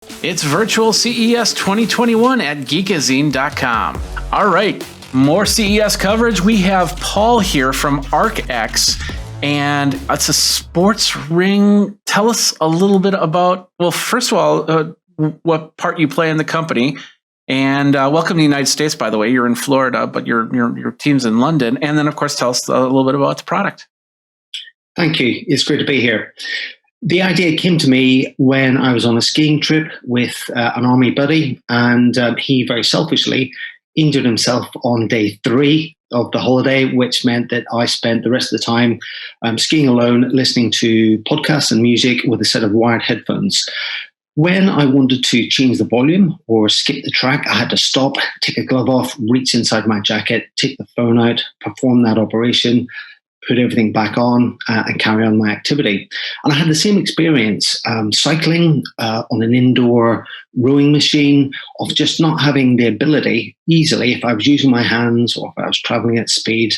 It's virtual CES 2021 at geekazine.com. All right, more CES coverage. We have Paul here from ArcX, and it's a sports ring. Tell us a little bit about, well, first of all, what part you play in the company. And welcome to the United States, by the way. You're in Florida, but your team's in London. And then, of course, tell us a little bit about the product. Thank you. It's great to be here. The idea came to me when I was on a skiing trip with an army buddy, and he very selfishly injured himself on day 3 of the holiday, which meant that I spent the rest of the time skiing alone, listening to podcasts and music with a set of wired headphones. When I wanted to change the volume or skip the track, I had to stop, take a glove off, reach inside my jacket, take the phone out, perform that operation, put everything back on and carry on my activity. And I had the same experience cycling on an indoor rowing machine, of just not having the ability easily, if I was using my hands or if I was traveling at speed,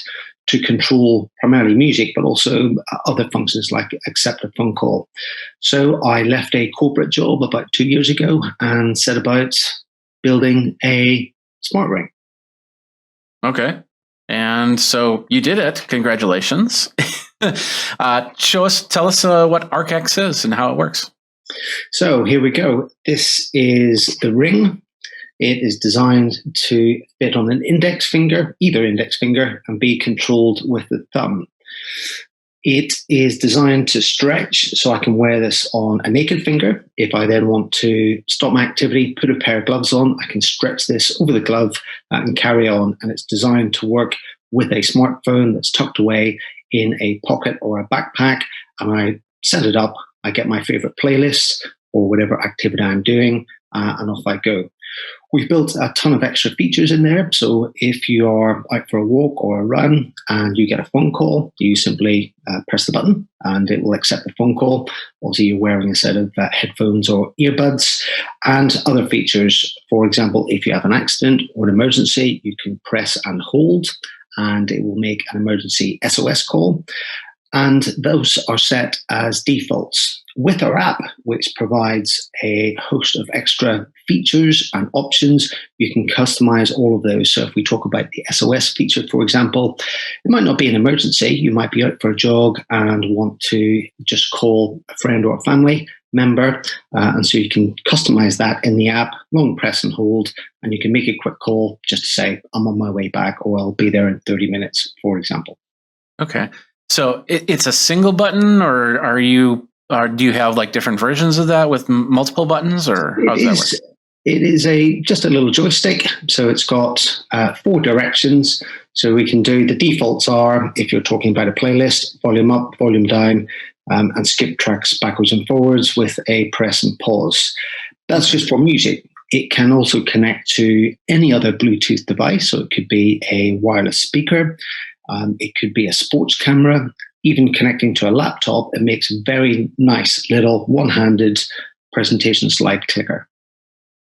to control primarily music, but also other functions like accept a phone call. So I left a corporate job about 2 years ago and set about building a smart ring. Okay. And so you did it. Congratulations. Tell us what ArcX is and how it works. So here we go. This is the ring. It is designed to fit on an index finger, either index finger, and be controlled with the thumb. It is designed to stretch, so I can wear this on a naked finger. If I then want to stop my activity, put a pair of gloves on, I can stretch this over the glove and carry on. And it's designed to work with a smartphone that's tucked away in a pocket or a backpack. And I set it up, I get my favorite playlist or whatever activity I'm doing, and off I go. We've built a ton of extra features in there. So if you are out for a walk or a run and you get a phone call, you simply press the button and it will accept the phone call. Obviously, you're wearing a set of headphones or earbuds, and other features. For example, if you have an accident or an emergency, you can press and hold and it will make an emergency SOS call. And those are set as defaults. With our app, which provides a host of extra features and options, you can customize all of those. So if we talk about the SOS feature, for example, it might not be an emergency. You might be out for a jog and want to just call a friend or a family member. And so you can customize that in the app, long press and hold, and you can make a quick call just to say, I'm on my way back, or I'll be there in 30 minutes, for example. Okay. So it's a single button, or do you have like different versions of that with multiple buttons, or how does that work? It is just a little joystick. So it's got 4 directions. So we can do, the defaults are, if you're talking about a playlist, volume up, volume down, and skip tracks backwards and forwards with a press and pause. That's just for music. It can also connect to any other Bluetooth device. So it could be a wireless speaker. It could be a sports camera. Even connecting to a laptop, it makes a very nice little one-handed presentation slide clicker.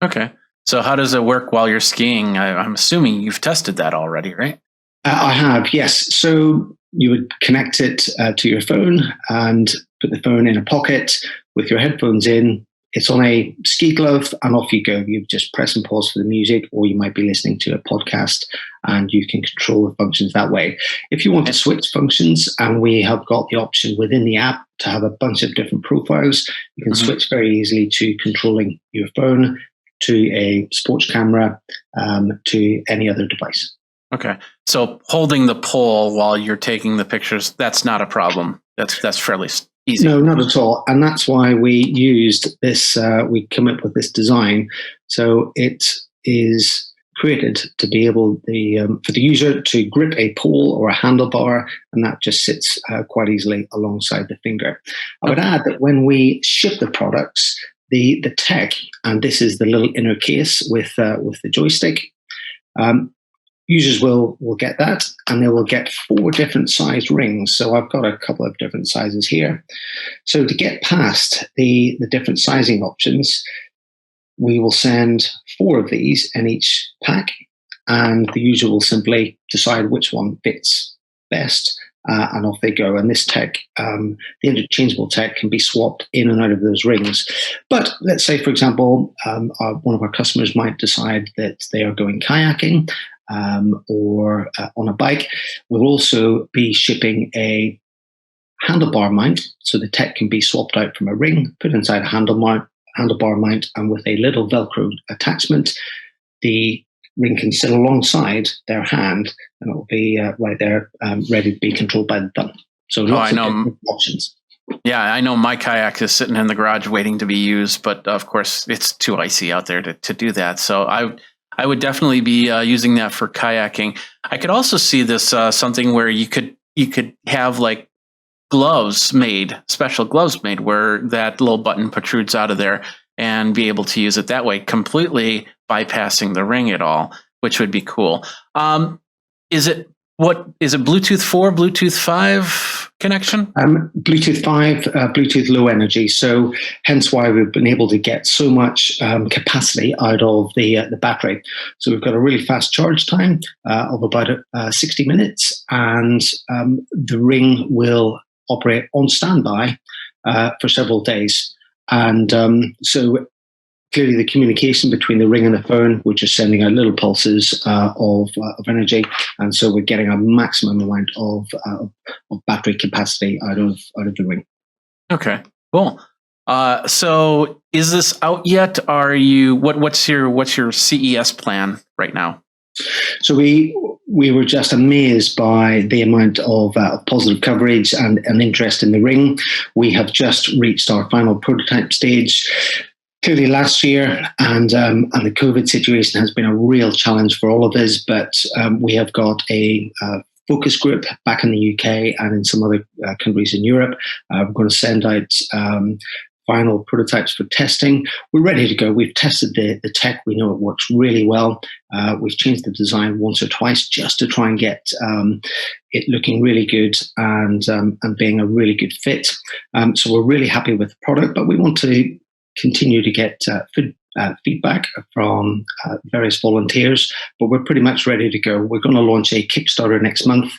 Okay. So how does it work while you're skiing? I'm assuming you've tested that already, right? I have, yes. So you would connect it to your phone and put the phone in a pocket with your headphones in. It's on a ski glove and off you go. You just press and pause for the music, or you might be listening to a podcast and you can control the functions that way. If you want to switch functions, and we have got the option within the app to have a bunch of different profiles, you can switch very easily to controlling your phone, to a sports camera, to any other device. Okay. So holding the pole while you're taking the pictures, that's not a problem. That's fairly easy. No, not at all. And that's why we used this, we come up with this design. So it is created to be able for the user to grip a pole or a handlebar, and that just sits quite easily alongside the finger. I would add that when we ship the products, the tech, and this is the little inner case with the joystick, users will get that, and they will get 4 different sized rings. So I've got a couple of different sizes here. So to get past the different sizing options, we will send 4 of these in each pack, and the user will simply decide which one fits best and off they go. And this tech, the interchangeable tech, can be swapped in and out of those rings. But let's say, for example, one of our customers might decide that they are going kayaking or on a bike. We'll also be shipping a handlebar mount, so the tech can be swapped out from a ring, put inside a handlebar mount, and with a little Velcro attachment, the ring can sit alongside their hand, and it will be right there, ready to be controlled by the thumb. So lots of different options. Yeah, I know my kayak is sitting in the garage waiting to be used, but of course it's too icy out there to do that. So I would definitely be using that for kayaking. I could also see this something where you could have like special gloves made where that little button protrudes out of there and be able to use it that way, completely bypassing the ring at all, which would be cool. Is it Bluetooth 4, Bluetooth 5 connection? Bluetooth 5, Bluetooth low energy. So hence why we've been able to get so much capacity out of the battery. So we've got a really fast charge time of about 60 minutes, and the ring will operate on standby for several days. And so clearly the communication between the ring and the phone, we're just sending out little pulses of energy. And so we're getting a maximum amount of battery capacity out of the ring. Okay, cool. So is this out yet? What's your CES plan right now? So we were just amazed by the amount of positive coverage and interest in the ring. We have just reached our final prototype stage. Clearly last year, and the COVID situation has been a real challenge for all of us, but we have got a focus group back in the UK and in some other countries in Europe. We're going to send out final prototypes for testing. We're ready to go. We've tested the tech. We know it works really well. We've changed the design once or twice just to try and get it looking really good and being a really good fit. So we're really happy with the product, but we want to continue to get feedback from various volunteers, but we're pretty much ready to go. We're going to launch a Kickstarter next month,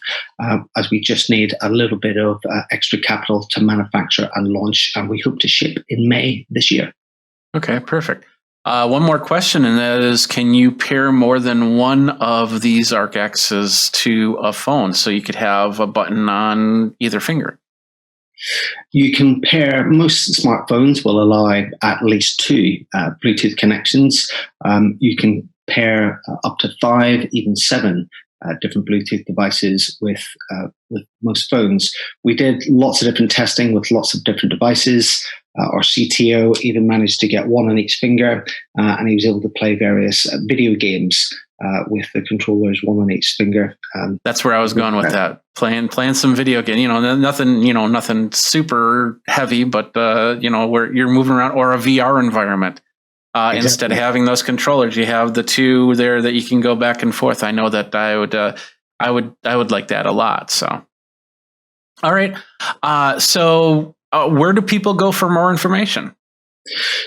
as we just need a little bit of extra capital to manufacture and launch, and we hope to ship in May this year. Okay, perfect. One more question, and that is, can you pair more than one of these ArcXs to a phone so you could have a button on either finger? You can pair, most smartphones will allow at least 2 Bluetooth connections. You can pair up to 5, even 7 different Bluetooth devices with most phones. We did lots of different testing with lots of different devices. Our CTO even managed to get one on each finger, and he was able to play various video games with the controllers, one on each finger. That's where I was going with that. Playing some video game. Nothing super heavy, but where you're moving around, or a VR environment. Exactly. Instead of having those controllers, you have the 2 there that you can go back and forth. I know that I would like that a lot. So, all right. Where do people go for more information?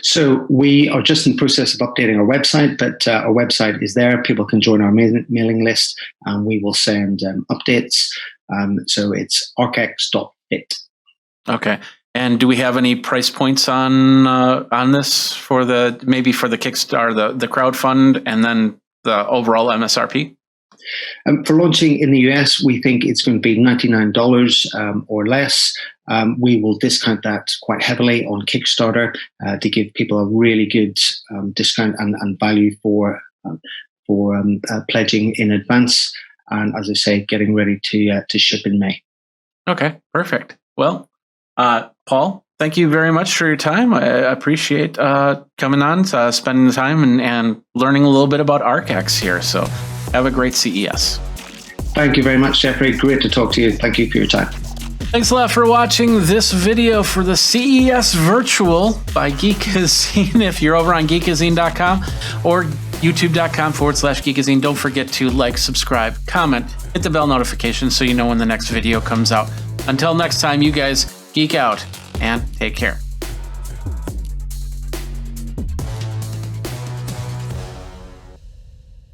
So we are just in the process of updating our website, but our website is there. People can join our mailing list, and we will send updates. So it's archex.fit. Okay. And do we have any price points on this for the Kickstarter, the crowdfund, and then the overall MSRP? For launching in the US, we think it's going to be $99 or less. We will discount that quite heavily on Kickstarter to give people a really good discount and value for pledging in advance. And as I say, getting ready to ship in May. Okay, perfect. Well, Paul, thank you very much for your time. I appreciate coming on, spending the time and learning a little bit about ArcX here. So have a great CES. Thank you very much, Jeffrey. Great to talk to you. Thank you for your time. Thanks a lot for watching this video for the CES Virtual by Geekazine. If you're over on geekazine.com or youtube.com/Geekazine, don't forget to like, subscribe, comment, hit the bell notification so you know when the next video comes out. Until next time, you guys geek out and take care.